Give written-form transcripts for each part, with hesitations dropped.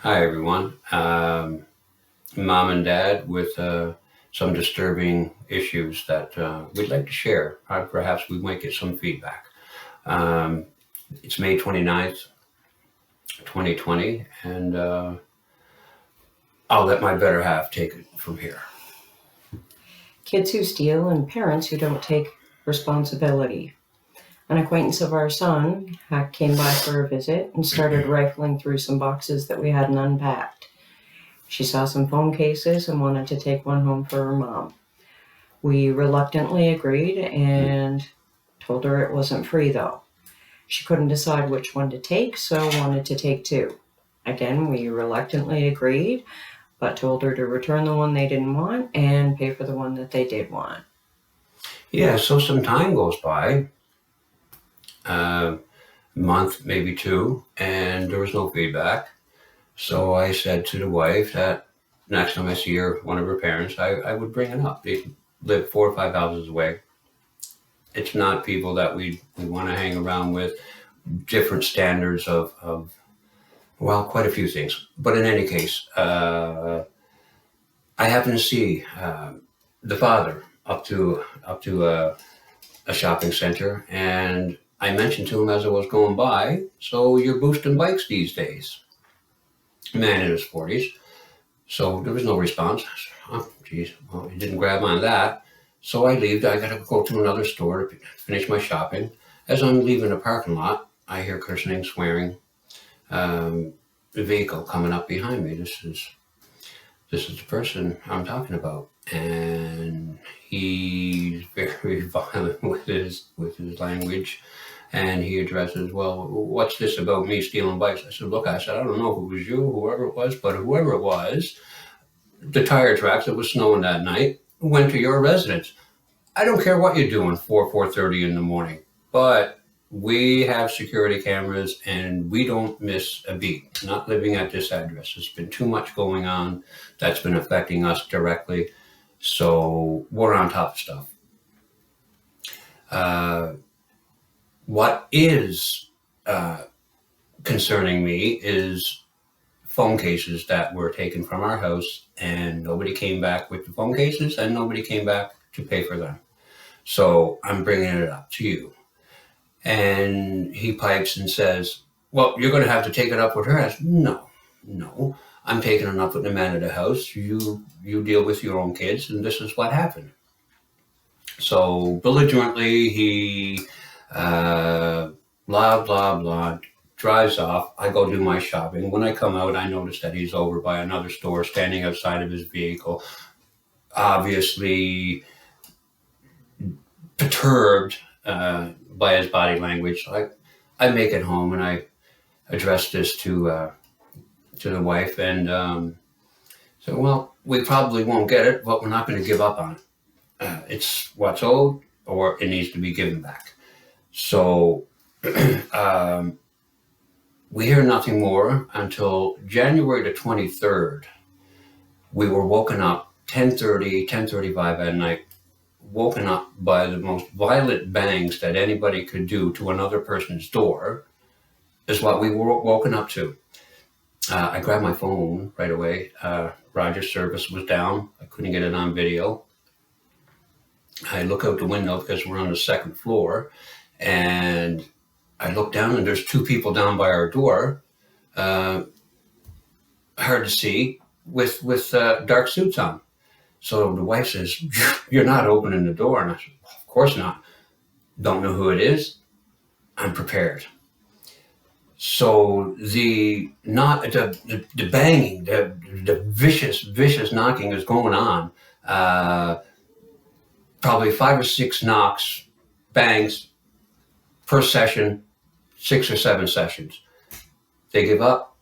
Hi, everyone. Mom and Dad with some disturbing issues that we'd like to share. Perhaps we might get some feedback. Um, it's May 29th, 2020, and I'll let my better half take it from here. Kids who steal and parents who don't take responsibility. An acquaintance of our son came by for a visit and started rifling through some boxes that we hadn't unpacked. She saw some phone cases and wanted to take one home for her mom. We reluctantly agreed and told her it wasn't free though. She couldn't decide which one to take, so wanted to take two. Again, we reluctantly agreed, but told her to return the one they didn't want and pay for the one that they did want. Yeah, so some time goes by, a month, maybe two, and there was no feedback. So I said to the wife that next time I see her, one of her parents, I would bring it up. They live 4 or 5 houses away. It's not people that we want to hang around with. Different standards of well, quite a few things. But in any case, I happened to see the father up to a shopping center, and I mentioned to him as I was going by, so you're boosting bikes these days. Man in his 40s. So there was no response. I said, oh, geez, well, he didn't grab on that. So I leave. I got to go to another store to finish my shopping. As I'm leaving the parking lot, I hear cursing, swearing. The vehicle coming up behind me. This is the person I'm talking about, and he's very violent with his language. And he addresses, well, what's this about me stealing bikes? I said, look, I don't know if it was you, whoever it was, but whoever it was, the tire tracks, it was snowing that night, went to your residence. I don't care what you're doing 4:30 in the morning, but we have security cameras and we don't miss a beat. Not living at this address. There's been too much going on that's been affecting us directly. So we're on top of stuff. What is concerning me is phone cases that were taken from our house, and nobody came back with the phone cases and nobody came back to pay for them. So I'm bringing it up to you. And he pipes and says, well, you're going to have to take it up with her. I said, no, I'm taking it up with the man of the house. You deal with your own kids, and this is what happened. So belligerently, he blah, blah, blah, drives off. I go do my shopping. When I come out, I notice that he's over by another store, standing outside of his vehicle, obviously perturbed by his body language. So I make it home and I address this to the wife, and so, well, we probably won't get it, but we're not going to give up on it. It's what's owed, or it needs to be given back. So we hear nothing more until January the 23rd. We were woken up 10:35 at night, woken up by the most violent bangs that anybody could do to another person's door is what we were woken up to. I grabbed my phone right away. Roger's service was down. I couldn't get it on video. I look out the window because we're on the second floor, and I look down and there's two people down by our door, hard to see, with dark suits on. So the wife says, you're not opening the door. And I said, well, of course not. Don't know who it is. I'm prepared. So the banging, the vicious knocking is going on. Probably 5 or 6 knocks, bangs per session, 6 or 7 sessions. They give up.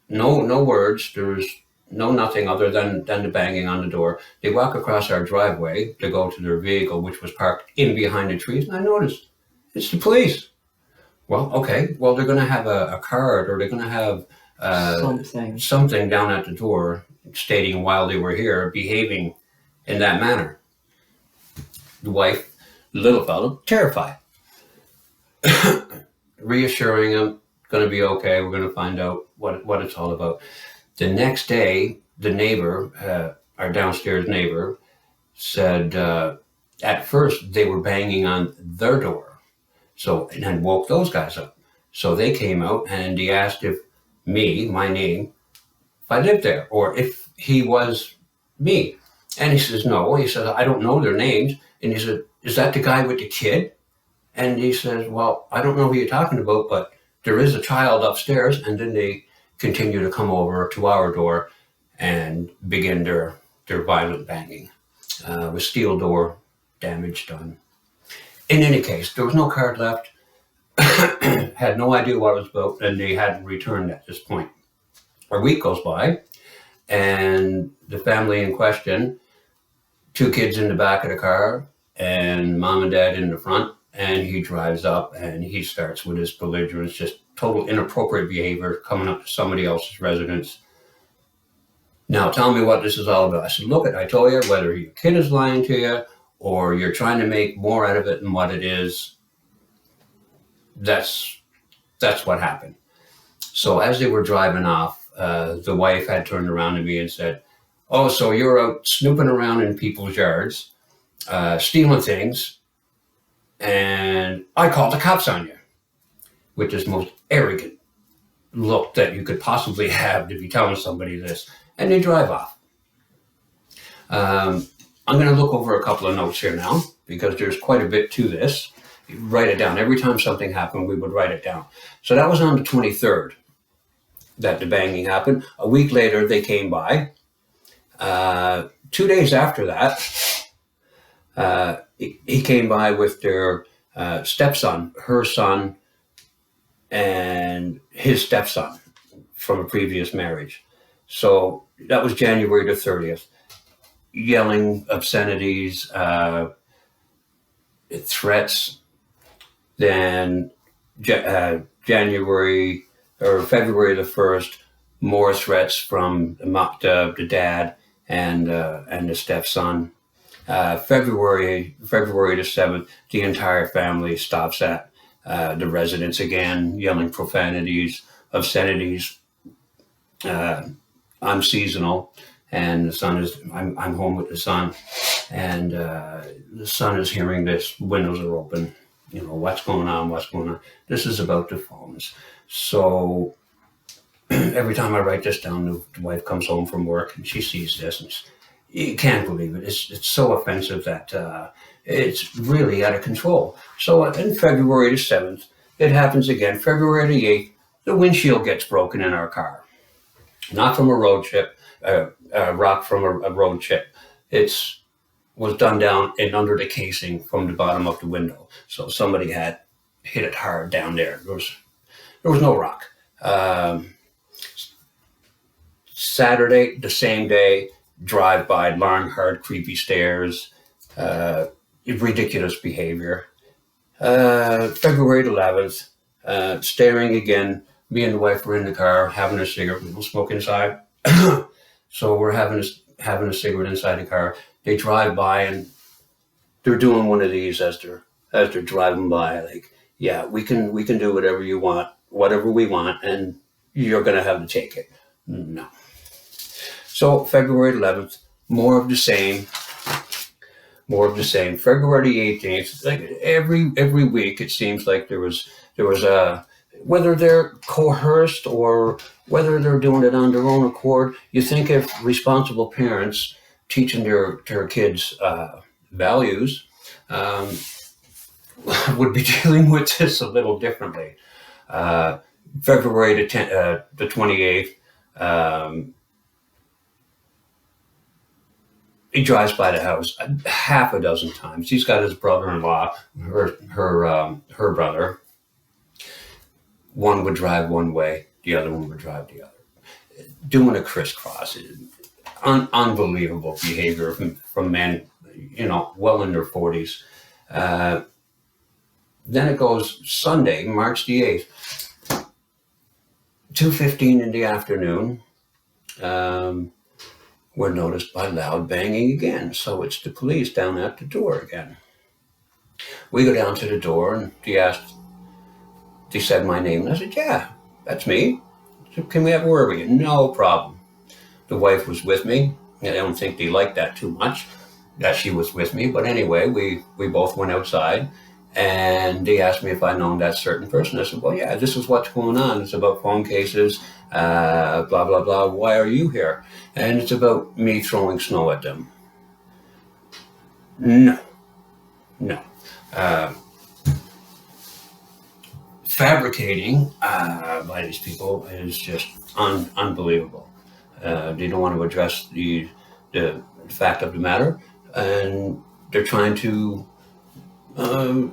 No words. There's nothing other than the banging on the door. They walk across our driveway to go to their vehicle, which was parked in behind the trees, and I noticed it's the police. Well, okay. Well, they're going to have a card, or they're going to have something down at the door stating while they were here, behaving in that manner. The wife, the little fellow, terrified. Reassuring him, going to be okay. We're going to find out what it's all about. The next day, the neighbor, our downstairs neighbor, said at first they were banging on their door, and woke those guys up. So they came out and he asked if my name, if I lived there or if he was me. And he says, no. He says, I don't know their names. And he said, is that the guy with the kid? And he says, well, I don't know who you're talking about, but there is a child upstairs. And then they continue to come over to our door and begin their violent banging with steel door damage done. In any case, there was no card left. Had no idea what it was about, and they hadn't returned at this point. A week goes by, and the family in question, 2 kids in the back of the car, and mom and dad in the front, and he drives up, and he starts with his belligerence, just total inappropriate behavior, coming up to somebody else's residence. Now, tell me what this is all about. I said, look, I told you, whether your kid is lying to you, or you're trying to make more out of it than what it is, that's what happened. So as they were driving off, the wife had turned around to me and said, oh, so you're out snooping around in people's yards, stealing things, and I called the cops on you, which is the most arrogant look that you could possibly have to be telling somebody this. And they drive off. I'm going to look over a couple of notes here now, because there's quite a bit to this. Write it down. Every time something happened, we would write it down. So that was on the 23rd that the banging happened. A week later, they came by. 2 days after that, he came by with their stepson, her son, and his stepson from a previous marriage. So that was January the 30th. Yelling obscenities, threats. Then February the 1st, more threats from the dad and the stepson. February the 7th, the entire family stops at the residence again, yelling profanities, obscenities. I'm seasonal, and the son is. I'm home with the son, and the son is hearing this. Windows are open. You know, what's going on? What's going on? This is about the phones. So every time I write this down, the wife comes home from work and she sees this, and you can't believe it. It's so offensive that it's really out of control. So in February the 7th, it happens again. February the 8th, the windshield gets broken in our car. Not from a road chip, rock from a road chip. Was done down and under the casing from the bottom of the window. So somebody had hit it hard down there. There was no rock. Saturday, the same day, drive by, long, hard, creepy stairs, ridiculous behavior. February 11th, staring again. Me and the wife were in the car having a cigarette. We don't smoke inside. So we're having a cigarette inside the car. They drive by and they're doing one of these as they're driving by, like, yeah, we can do whatever you want, whatever we want, and you're gonna have to take it. No. So February 11th, more of the same. February 18th, like every week, it seems like there was a, whether they're coerced or whether they're doing it on their own accord. You think if responsible parents teaching their kids values would be dealing with this a little differently. February the 28th, he drives by the house half a dozen times. He's got his brother-in-law, her brother. One would drive one way, the other one would drive the other, doing a crisscross. Unbelievable behavior from men, well in their 40s. Then it goes Sunday, March the 8th, 2:15 in the afternoon. We're noticed by loud banging again. So it's the police down at the door again. We go down to the door and they said my name. And I said, yeah, that's me. So can we have a word with you? No problem. the wife was with me. I don't think they liked that too much, that she was with me. But anyway, we both went outside, and they asked me if I known that certain person. I said, well, yeah, this is what's going on. It's about phone cases, blah, blah, blah. Why are you here? And it's about me throwing snow at them. No. Fabricating by these people is just unbelievable. They don't want to address the fact of the matter, and they're trying to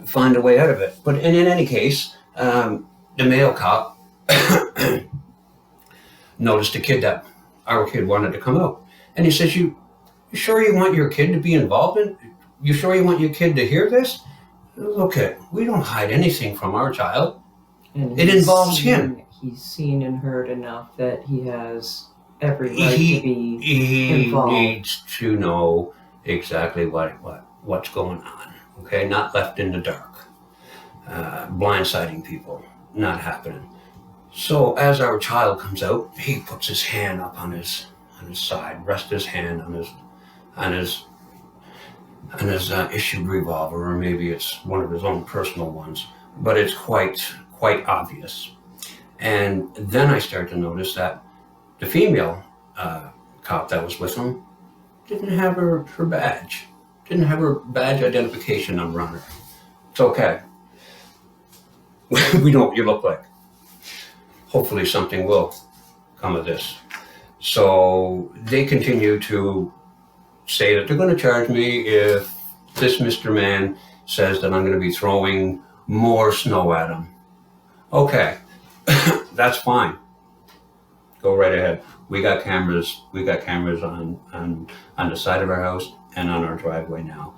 find a way out of it. But in any case, the male cop noticed a kid that our kid wanted to come out, and he says, "You sure you want your kid to be involved in? You sure you want your kid to hear this? Okay, we don't hide anything from our child. And it involves him. He's seen and heard enough that he has every right to be involved. He needs to know exactly what's going on. Okay, not left in the dark. Blindsiding people, not happening. So as our child comes out, he puts his hand up on his side, rests his hand on his issued revolver, or maybe it's one of his own personal ones, but it's quite obvious. And then I start to notice that the female cop that was with him didn't have her badge, didn't have her badge identification number on her. It's okay. We know what you look like. Hopefully something will come of this. So they continue to say that they're going to charge me if this Mr. Man says that I'm going to be throwing more snow at him. Okay, that's fine. Go right ahead. We got cameras. We got cameras on the side of our house and on our driveway now.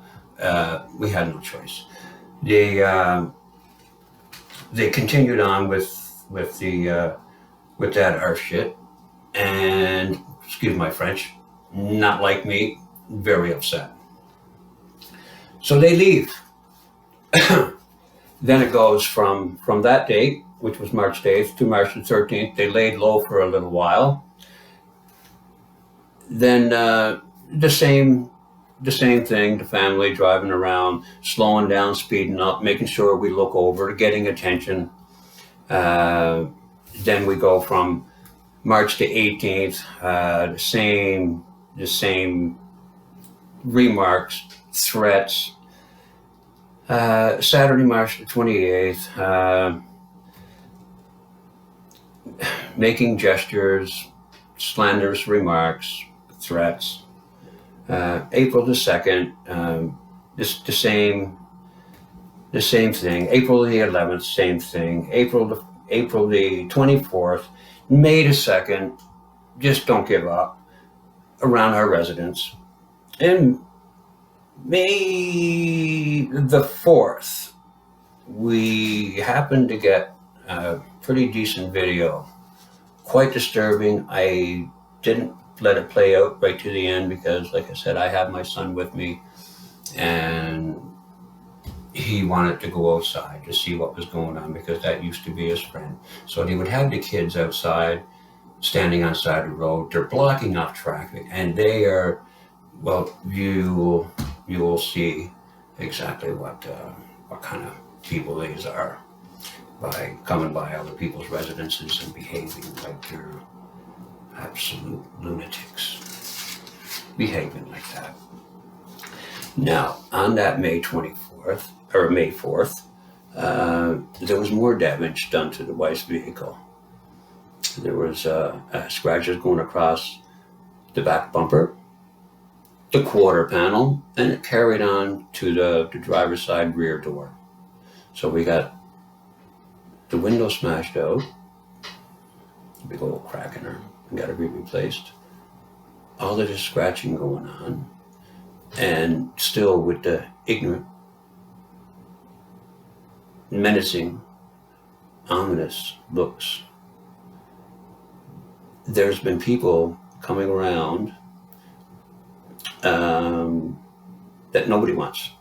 We had no choice. They continued on with that arse shit, and excuse my French, not like me, very upset. So they leave. Then it goes from that date, which was March 8th, to March the 13th. They laid low for a little while. Then the same thing, the family driving around, slowing down, speeding up, making sure we look over, getting attention. Then we go from March the 18th, the same remarks, threats. Saturday, March the 28th, making gestures, slanderous remarks, threats. April the 2nd, the same thing. April the 11th, same thing. April the 24th, May the 2nd, just don't give up, around our residence. And May the 4th, we happened to get a pretty decent video. Quite disturbing. I didn't let it play out right to the end because, like I said, I have my son with me, and he wanted to go outside to see what was going on because that used to be his friend. So he would have the kids outside, standing on the side of the road. They're blocking off traffic, and they are, well, you will see exactly what kind of people these are by coming by other people's residences and behaving like they're absolute lunatics, behaving like that. Now, on that May 24th, or May 4th, there was more damage done to the wife's vehicle. There was scratches going across the back bumper, the quarter panel, and it carried on to the driver's side rear door. So we got the window smashed out, a big old crack in her, got to be replaced. All of this scratching going on, and still with the ignorant, menacing, ominous looks. There's been people coming around that nobody wants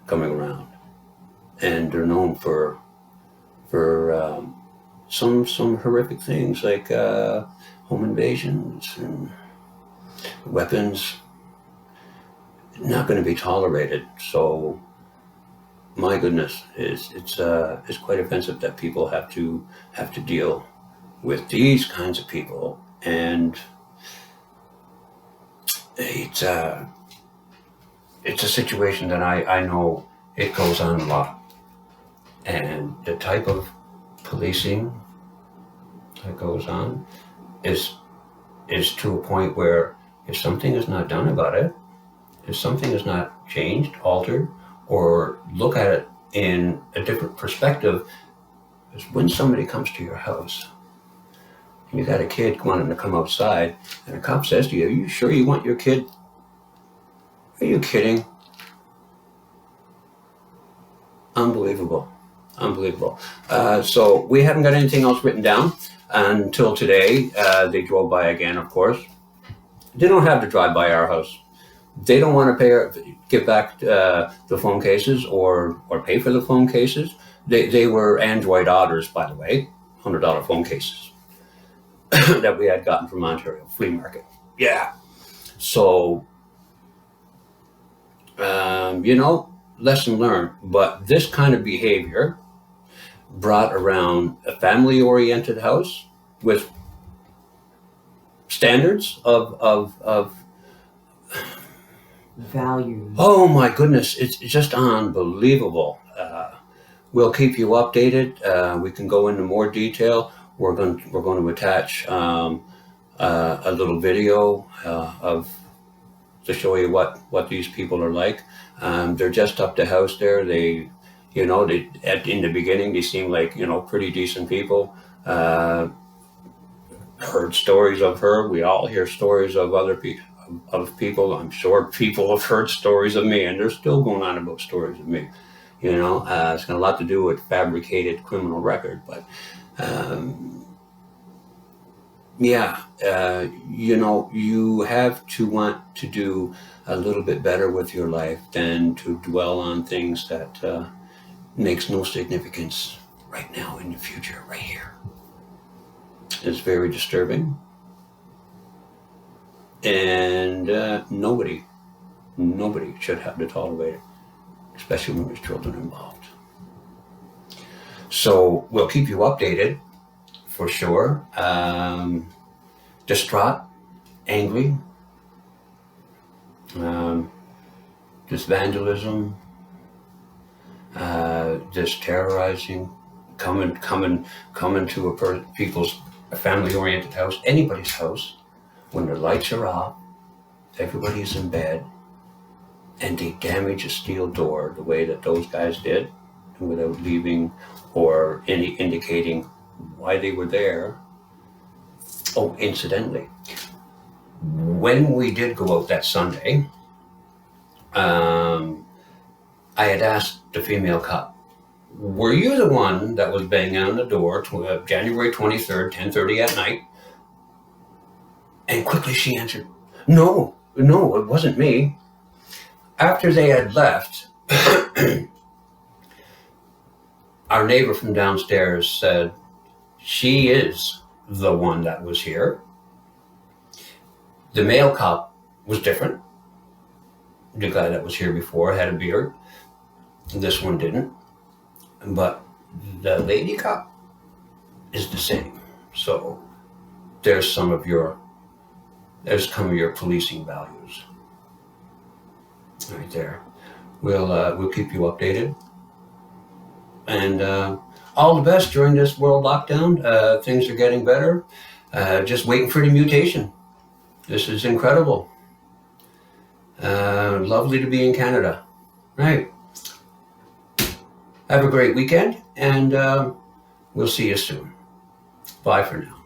coming around, and they're known for some horrific things like home invasions and weapons, not going to be tolerated. So, my goodness, it's quite offensive that people have to deal with these kinds of people, and it's a situation that I know it goes on a lot, and the type of policing that goes on is to a point where if something is not done about it, if something is not changed, altered, or look at it in a different perspective, is when somebody comes to your house and you got a kid wanting to come outside and a cop says to you, "Are you sure you want your kid?" Are you kidding? Unbelievable. Unbelievable. So we haven't got anything else written down until today. They drove by again, of course. They don't have to drive by our house. They don't want to give back the phone cases or pay for the phone cases. They were Android Otters, by the way, $100 phone cases that we had gotten from Ontario Flea Market. Yeah. So, lesson learned. But this kind of behavior brought around a family-oriented house with standards of values. Oh my goodness, it's just unbelievable. We'll keep you updated. We can go into more detail. We're going to attach a little video to show you what these people are like. They're just up the house there. They in the beginning they seemed like pretty decent people. Heard stories of her. We all hear stories of other people. I'm sure people have heard stories of me, and they're still going on about stories of me. It's got a lot to do with fabricated criminal record, but you have to want to do a little bit better with your life than to dwell on things that makes no significance right now in the future, right here. It's very disturbing. And nobody should have to tolerate it, especially when there's children involved. So we'll keep you updated for sure. Distraught, angry, this vandalism, this terrorizing, coming to people's family-oriented house, anybody's house, when the lights are off, everybody's in bed, and they damage a steel door the way that those guys did, without leaving or any indicating why they were there. Oh, incidentally, when we did go out that Sunday, I had asked the female cop, "Were you the one that was banging on the door January 23rd, 10:30 at night?" And quickly she answered, no, it wasn't me. After they had left, our neighbor from downstairs said, "She is the one that was here." The male cop was different. The guy that was here before had a beard. This one didn't. But the lady cop is the same. So there's some of your policing values right there. We'll keep you updated, and all the best during this world lockdown. Things are getting better. Just waiting for the mutation. This is incredible. Lovely to be in Canada. Right. Have a great weekend, and we'll see you soon. Bye for now.